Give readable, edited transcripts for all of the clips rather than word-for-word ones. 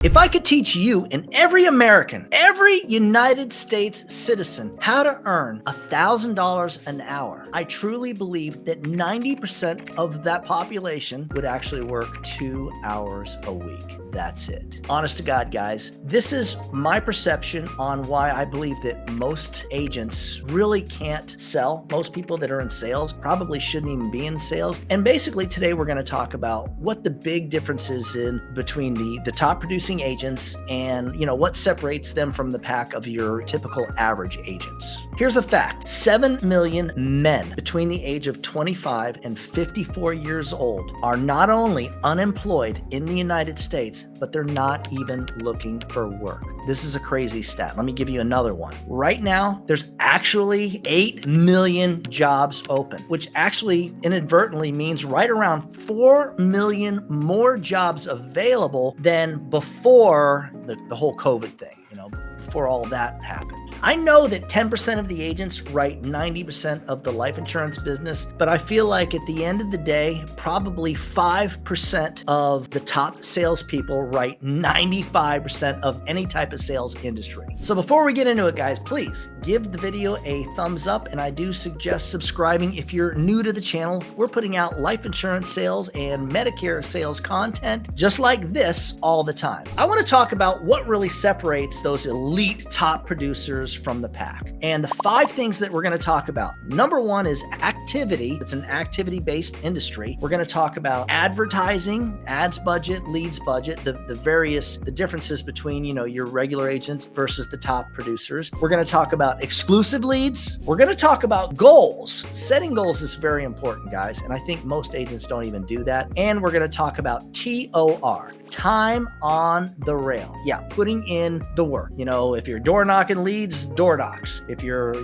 If I could teach you and every American, every United States citizen how to earn $1,000 an hour, I truly believe that 90% of that population would actually work 2 hours a week. That's it. Honest to God, guys, this is my perception on why I believe that most agents really can't sell. Most people that are in sales probably shouldn't even be in sales. And basically today we're going to talk about what the big difference is in between the top producing agents and, what separates them from the pack of your typical average agents. Here's a fact. 7 million men between the age of 25 and 54 years old are not only unemployed in the United States, but they're not even looking for work. This is a crazy stat. Let me give you another one. Right now, there's actually 8 million jobs open, which actually inadvertently means right around 4 million more jobs available than before the whole COVID thing, before all that happened. I know that 10% of the agents write 90% of the life insurance business, but I feel like at the end of the day, probably 5% of the top salespeople write 95% of any type of sales industry. So before we get into it, guys, please give the video a thumbs up, and I do suggest subscribing if you're new to the channel. We're putting out life insurance sales and Medicare sales content just like this all the time. I want to talk about what really separates those elite top producers from the pack. And the 5 things that we're going to talk about. Number 1 is activity. It's an activity-based industry. We're going to talk about advertising, ads budget, leads budget, the differences between, your regular agents versus the top producers. We're going to talk about exclusive leads. We're going to talk about goals. Setting goals is very important, guys. And I think most agents don't even do that. And we're going to talk about TOR. Time on the rail. Yeah, putting in the work. If you're door knocking leads, door knocks. If you're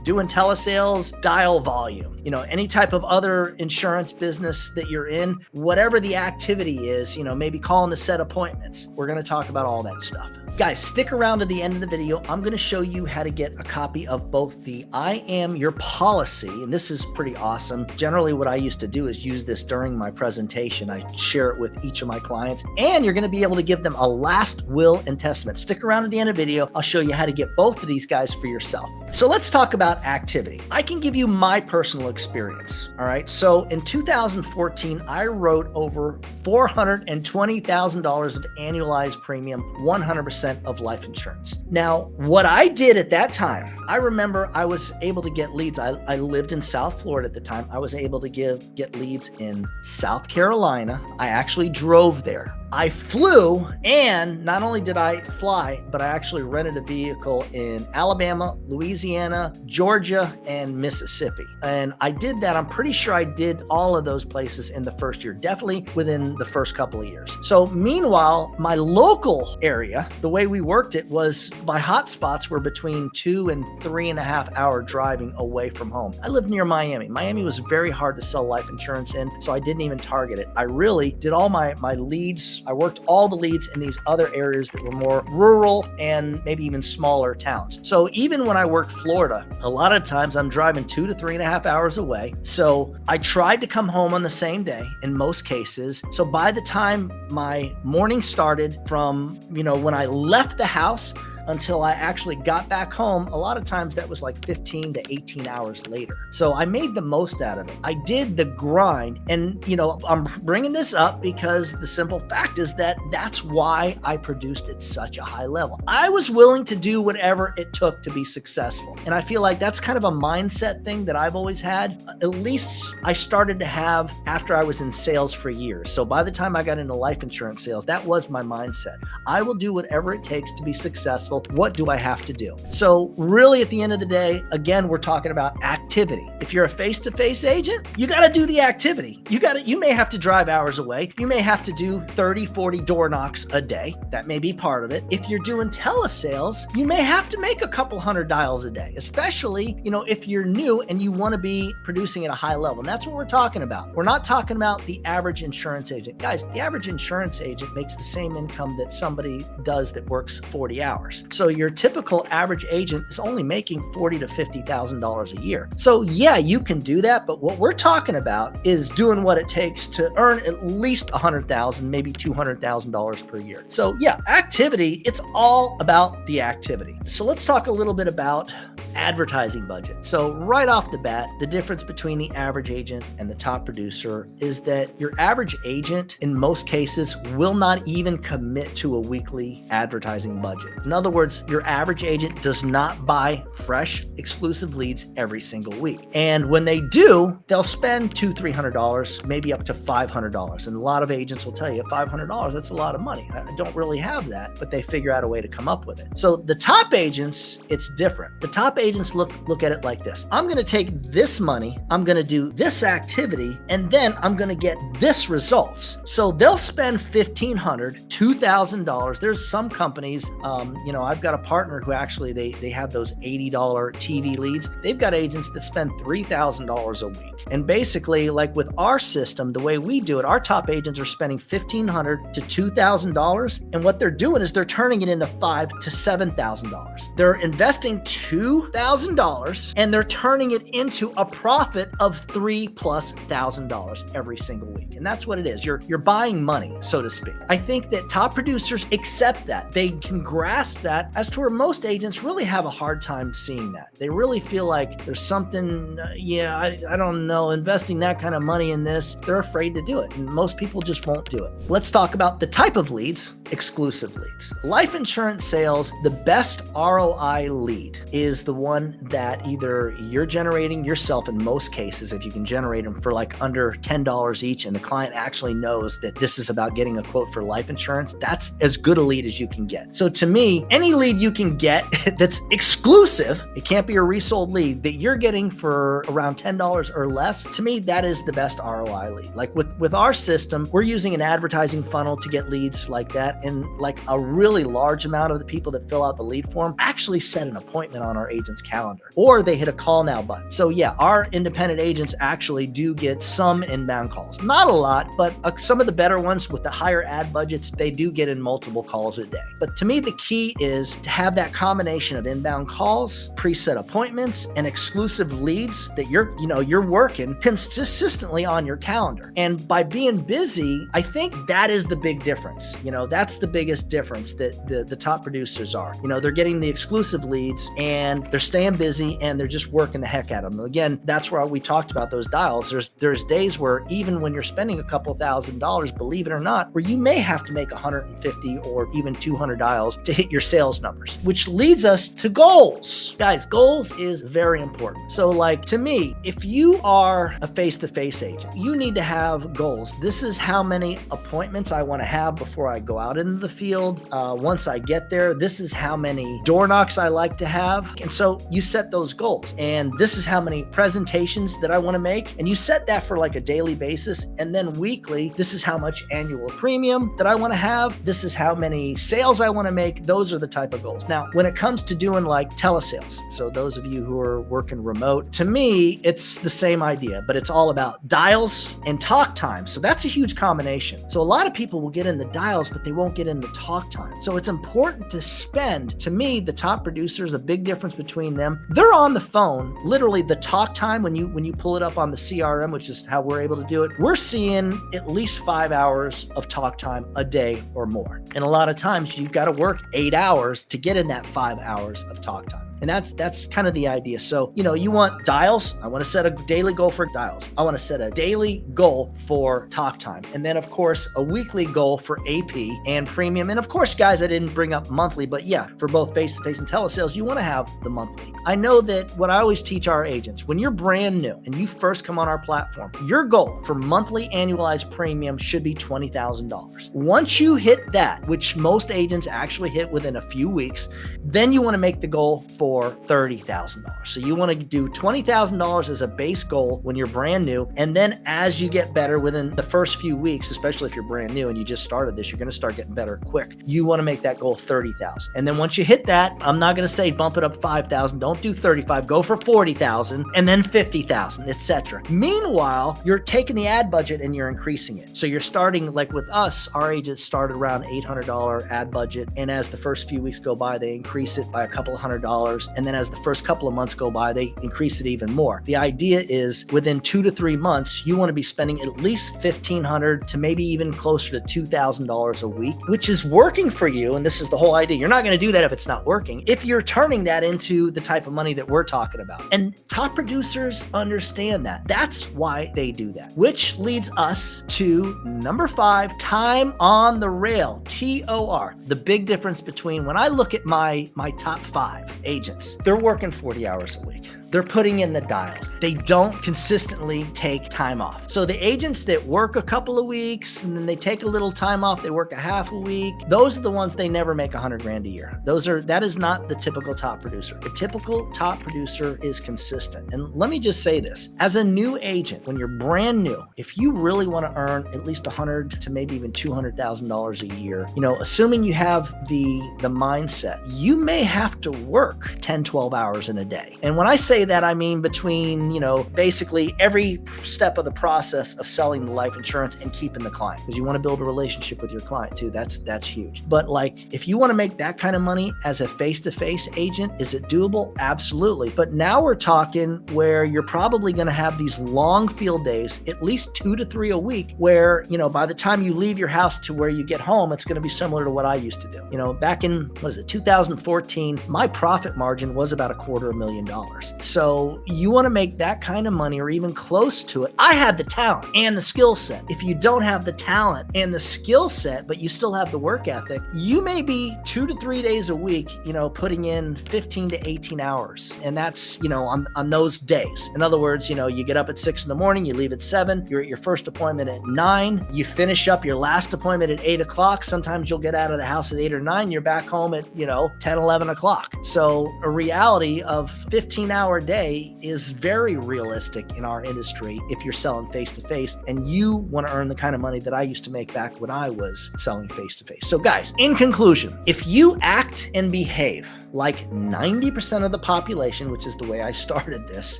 doing telesales, dial volume. Any type of other insurance business that you're in, whatever the activity is, maybe calling to set appointments. We're going to talk about all that stuff. Guys, stick around to the end of the video. I'm going to show you how to get a copy of both the I Am Your Policy, and this is pretty awesome. Generally, what I used to do is use this during my presentation. I share it with each of my clients, and you're going to be able to give them a last will and testament. Stick around to the end of the video. I'll show you how to get both of these guys for yourself. So let's talk about activity. I can give you my personal experience. All right. So in 2014, I wrote over $420,000 of annualized premium, 100% of life insurance. Now, what I did at that time, I remember I was able to get leads. I lived in South Florida at the time. I was able to get leads in South Carolina. I actually drove there. I flew, and not only did I fly, but I actually rented a vehicle in Alabama, Louisiana, Georgia, and Mississippi. And I did that. I'm pretty sure I did all of those places in the first year, definitely within the first couple of years. So meanwhile, my local area, the way we worked it was my hot spots were between 2 and 3.5 hour driving away from home. I lived near Miami. Miami was very hard to sell life insurance in, so I didn't even target it. I really did all my leads. I worked all the leads in these other areas that were more rural and maybe even smaller towns. So even when I worked Florida, a lot of times I'm driving 2 to 3.5 hours away. So I tried to come home on the same day in most cases. So by the time my morning started from, when I left the house until I actually got back home, a lot of times that was like 15 to 18 hours later. So I made the most out of it. I did the grind, and I'm bringing this up because the simple fact is that that's why I produced at such a high level. I was willing to do whatever it took to be successful. And I feel like that's kind of a mindset thing that I've always had. At least I started to have after I was in sales for years. So by the time I got into life insurance sales, that was my mindset. I will do whatever it takes to be successful. What do I have to do? So really at the end of the day, again, we're talking about activity. If you're a face-to-face agent, you got to do the activity. You may have to drive hours away. You may have to do 30, 40 door knocks a day. That may be part of it. If you're doing telesales, you may have to make a couple hundred dials a day, especially, if you're new and you want to be producing at a high level. And that's what we're talking about. We're not talking about the average insurance agent. Guys, the average insurance agent makes the same income that somebody does that works 40 hours. So your typical average agent is only making $40,000 to $50,000 a year. So yeah, you can do that, but what we're talking about is doing what it takes to earn at least $100,000, maybe $200,000 per year. So yeah, activity, it's all about the activity. So let's talk a little bit about advertising budget. So right off the bat, the difference between the average agent and the top producer is that your average agent, in most cases, will not even commit to a weekly advertising budget. In other words, your average agent does not buy fresh, exclusive leads every single week. And when they do, they'll spend $200, $300, maybe up to $500. And a lot of agents will tell you $500, that's a lot of money. I don't really have that, but they figure out a way to come up with it. So the top agents, it's different. The top agents look at it like this. I'm going to take this money, I'm going to do this activity, and then I'm going to get this results. So they'll spend $1,500, $2,000. There's some companies, I've got a partner who actually, they have those $80 TV leads. They've got agents that spend $3,000 a week. And basically, like with our system, the way we do it, our top agents are spending $1,500 to $2,000. And what they're doing is they're turning it into $5,000 to $7,000. They're investing $2,000 and they're turning it into a profit of $3,000+ every single week. And that's what it is. You're buying money, so to speak. I think that top producers accept that. They can grasp that, as to where most agents really have a hard time seeing that. They really feel like there's something, I don't know, investing that kind of money in this, they're afraid to do it. And most people just won't do it. Let's talk about the type of leads, exclusive leads. Life insurance sales, the best ROI lead is the one that either you're generating yourself in most cases, if you can generate them for like under $10 each, and the client actually knows that this is about getting a quote for life insurance, that's as good a lead as you can get. So to me, any lead you can get that's exclusive, it can't be a resold lead, that you're getting for around $10 or less, to me, that is the best ROI lead. Like with our system, we're using an advertising funnel to get leads like that. And like a really large amount of the people that fill out the lead form actually set an appointment on our agent's calendar, or they hit a call now button. So yeah, our independent agents actually do get some inbound calls. Not a lot, but some of the better ones with the higher ad budgets, they do get in multiple calls a day. But to me, the key is to have that combination of inbound calls, preset appointments, and exclusive leads that you're working consistently on your calendar. And by being busy, I think that is the big difference. That's the biggest difference that the top producers are. They're getting the exclusive leads and they're staying busy and they're just working the heck out of them. Again, that's where we talked about those dials. There's days where even when you're spending a couple $1,000, believe it or not, where you may have to make 150 or even 200 dials to hit your sales numbers, which leads us to goals. Guys, goals is very important. So like to me, if you are a face-to-face agent, you need to have goals. This is how many appointments I want to have before I go out into the field. Once I get there, this is how many door knocks I like to have. And so you set those goals. And this is how many presentations that I want to make. And you set that for like a daily basis. And then weekly, this is how much annual premium that I want to have. This is how many sales I want to make. Those are the type of goals. Now, when it comes to doing like telesales, so those of you who are working remote, to me, it's the same idea, but it's all about dials and talk time. So that's a huge combination. So a lot of people will get in the dials, but they won't get in the talk time. So it's important to spend, to me, the top producers, a big difference between them. They're on the phone, literally the talk time, when you pull it up on the CRM, which is how we're able to do it, we're seeing at least 5 hours of talk time a day or more. And a lot of times you've got to work 8 hours to get in that 5 hours of talk time. And that's kind of the idea. So, you want dials. I want to set a daily goal for dials. I want to set a daily goal for talk time. And then, of course, a weekly goal for AP and premium. And of course, guys, I didn't bring up monthly, but yeah, for both face-to-face and telesales, you want to have the monthly. I know that what I always teach our agents, when you're brand new and you first come on our platform, your goal for monthly annualized premium should be $20,000. Once you hit that, which most agents actually hit within a few weeks, then you want to make the goal for for $30,000. So you want to do $20,000 as a base goal when you're brand new. And then as you get better within the first few weeks, especially if you're brand new and you just started this, you're going to start getting better quick. You want to make that goal 30,000. And then once you hit that, I'm not going to say bump it up 5,000. Don't do 35, go for 40,000 and then 50,000, etc. Meanwhile, you're taking the ad budget and you're increasing it. So you're starting, like with us, our agents started around $800 ad budget. And as the first few weeks go by, they increase it by a couple of $100. And then as the first couple of months go by, they increase it even more. The idea is within 2 to 3 months, you want to be spending at least $1,500 to maybe even closer to $2,000 a week, which is working for you. And this is the whole idea. You're not going to do that if it's not working, if you're turning that into the type of money that we're talking about. And top producers understand that. That's why they do that, which leads us to number 5, time on the rail, TOR. The big difference between when I look at my top 5 agents, they're working 40 hours a week. They're putting in the dials. They don't consistently take time off. So the agents that work a couple of weeks and then they take a little time off, they work a half a week, those are the ones they never make $100,000 a year. That is not the typical top producer. The typical top producer is consistent. And let me just say this, as a new agent, when you're brand new, if you really want to earn at least $100,000 to maybe even $200,000 a year, assuming you have the mindset, you may have to work 10, 12 hours in a day. And when I say that, I mean between, basically every step of the process of selling the life insurance and keeping the client, because you want to build a relationship with your client too. That's huge. But if you want to make that kind of money as a face-to-face agent, is it doable? Absolutely. But now we're talking where you're probably going to have these long field days, at least 2 to 3 a week, where, by the time you leave your house to where you get home, it's going to be similar to what I used to do. Back in, 2014, my profit margin was about $250,000. So you want to make that kind of money or even close to it. I had the talent and the skill set. If you don't have the talent and the skill set, but you still have the work ethic, you may be 2 to 3 days a week, putting in 15 to 18 hours. And that's, on those days. In other words, you get up at 6 in the morning, you leave at 7, you're at your first appointment at 9, you finish up your last appointment at 8 o'clock. Sometimes you'll get out of the house at 8 or 9, you're back home at, 10, 11 o'clock. So a reality of 15-hour day is very realistic in our industry if you're selling face-to-face and you want to earn the kind of money that I used to make back when I was selling face-to-face. So guys, in conclusion, if you act and behave like 90% of the population, which is the way I started this,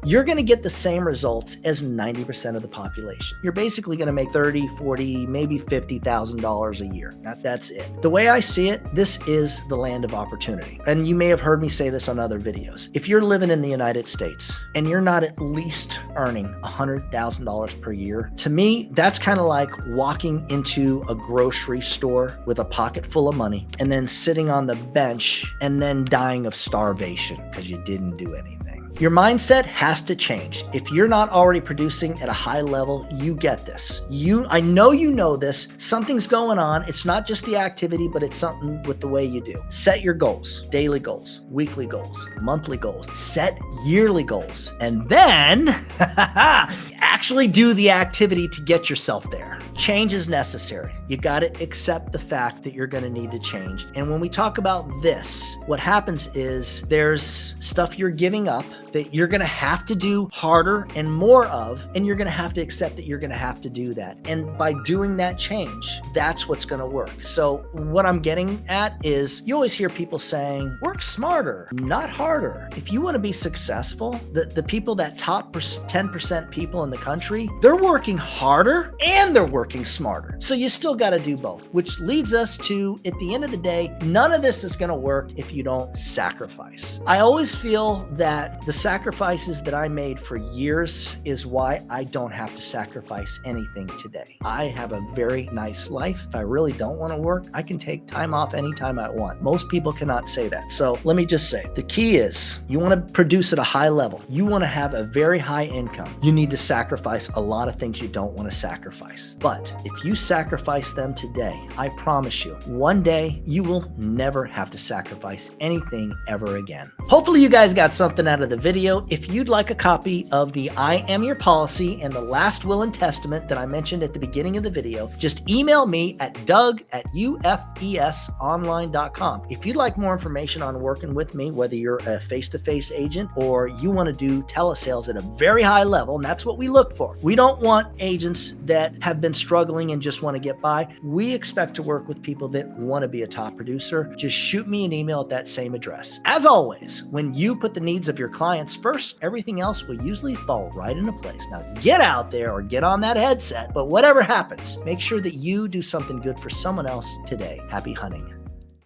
you're going to get the same results as 90% of the population. You're basically going to make $30,000, $40,000, maybe $50,000 a year. That's it. The way I see it, this is the land of opportunity. And you may have heard me say this on other videos. If you're living in the United States and you're not at least earning $100,000 per year, to me, that's kind of like walking into a grocery store with a pocket full of money and then sitting on the bench and then dying of starvation because you didn't do anything. Your mindset has to change. If you're not already producing at a high level, you get this. I know you know this. Something's going on. It's not just the activity, but it's something with the way you do. Set your goals, daily goals, weekly goals, monthly goals, set yearly goals, and then actually do the activity to get yourself there. Change is necessary. You got to accept the fact that you're going to need to change. And when we talk about this, what happens is there's stuff you're giving up that you're going to have to do harder and more of, and you're going to have to accept that you're going to have to do that. And by doing that change, that's what's going to work. So what I'm getting at is you always hear people saying, work smarter, not harder. If you want to be successful, the people, that top 10% people in the country, they're working harder and they're working smarter. So you still got to do both, which leads us to, at the end of the day, none of this is going to work if you don't sacrifice. I always feel that the sacrifices that I made for years is why I don't have to sacrifice anything today. I have a very nice life. If I really don't want to work, I can take time off anytime I want. Most people cannot say that. So let me just say, the key is you want to produce at a high level. You want to have a very high income. You need to sacrifice a lot of things you don't want to sacrifice. But if you sacrifice them today, I promise you, one day you will never have to sacrifice anything ever again. Hopefully you guys got something out of the video. video. If you'd like a copy of the I Am Your Policy and the Last Will and Testament that I mentioned at the beginning of the video, just email me at doug@ufesonline.com. If you'd like more information on working with me, whether you're a face-to-face agent or you want to do telesales at a very high level, and that's what we look for. We don't want agents that have been struggling and just want to get by. We expect to work with people that want to be a top producer. Just shoot me an email at that same address. As always, when you put the needs of your clients first, everything else will usually fall right into place. Now get out there or get on that headset, but whatever happens, make sure that you do something good for someone else today. Happy hunting.